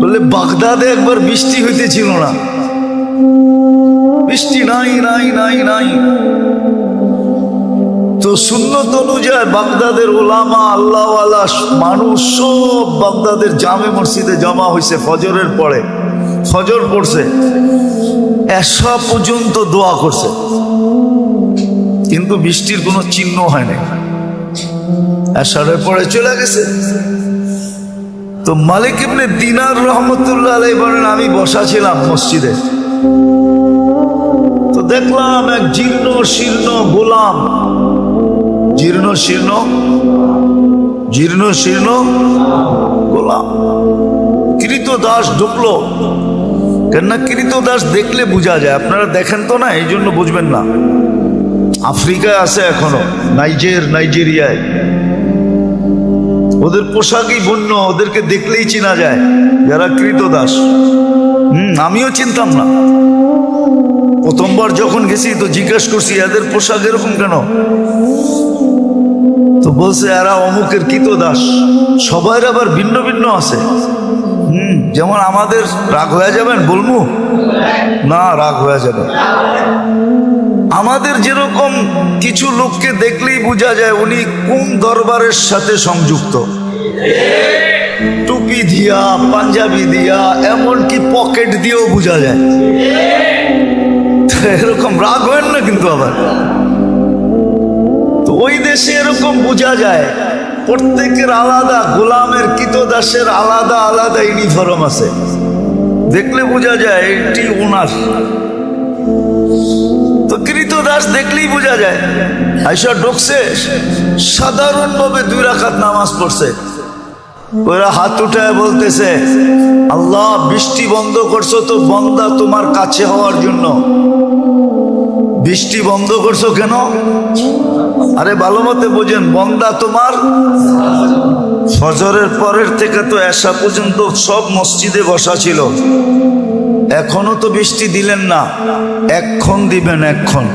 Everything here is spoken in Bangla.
বলে বাগদাদে একবার বৃষ্টি হইতেছিল না, বৃষ্টি নাই নাই নাই নাই। তো সুন্নত অনুযায়ী বাগদাদের ওলামা আল্লাহওয়ালা মানুষ সব বাগদাদের জামে মসজিদে জমা হয়েছে। ফজরের পরে ফজর পড়ছে, এশা পর্যন্ত দোয়া করছে, কিন্তু বৃষ্টির কোনো চিহ্ন হয় নাই। এশারের পরে চলে গেছে। তো মালিক ইবনে দিনার রহমতুল্লাহ আলাইহি বলেন, আমি বসা ছিলাম মসজিদে, তো দেখলাম এক জীর্ণ শীর্ণ গোলাম, জীর্ণ শীর্ণ গোলাম, কৃতদাস ঢুকলো। কেননা কৃতদাস দেখলে বোঝা যায়, আপনারা দেখেন তো না, এই জন্য বুঝবেন না। আফ্রিকায় আছে এখনো, নাইজেরিয়ায়, ওদের পোশাকই বন্য, ওদেরকে দেখলেই চেনা যায় যারা কৃতদাস। আমিও চিনতাম না, প্রথমবার যখন গেছি তো জিজ্ঞাসা করছি এদের পোশাক এরকম কেন, তো বলছে এরা অমুকের কৃতদাস। সবার আবার ভিন্ন ভিন্ন আছে। যেমন আমাদের রাগ হয়ে যাবেন বলবো না, রাগ হয়ে যাবে। আমাদের যেরকম কিছু লোককে দেখলেই বোঝা যায় উনি কোন দরবারের সাথে সংযুক্ত, টুপি দিয়া, পাঞ্জাবি দিয়া, এমনকি পকেট দিয়েও বোঝা যায়। এরকম রাগ হয় না কিন্তু আবার। তো ওই দেশে এরকম বোঝা যায়, প্রত্যেকের আলাদা, গোলামের কৃতদাসের আলাদা আলাদা ইউনিফর্ম আছে, দেখলে বোঝা যায় এটি ওনার। তো কৃতদাস দেখলেই বোঝা যায়। আইসা ঢুকছে, সাধারণভাবে 2 রাকাত নামাজ পড়ছে। ওরা হাত উঠায় বলতেছে, আল্লাহ বৃষ্টি বন্ধ করছো তো বন্দা তোমার কাছে হওয়ার জন্য। বৃষ্টি বন্ধ করছো কেন? আরে ভালো মতে বোঝেন, বন্দা তোমার। ফজরের পরের থেকে তো এশা পর্যন্ত সব মসজিদে বসা ছিল, এখনো তো বৃষ্টি দিলেন না, এক্ষণ দিবেন, এক্ষণ।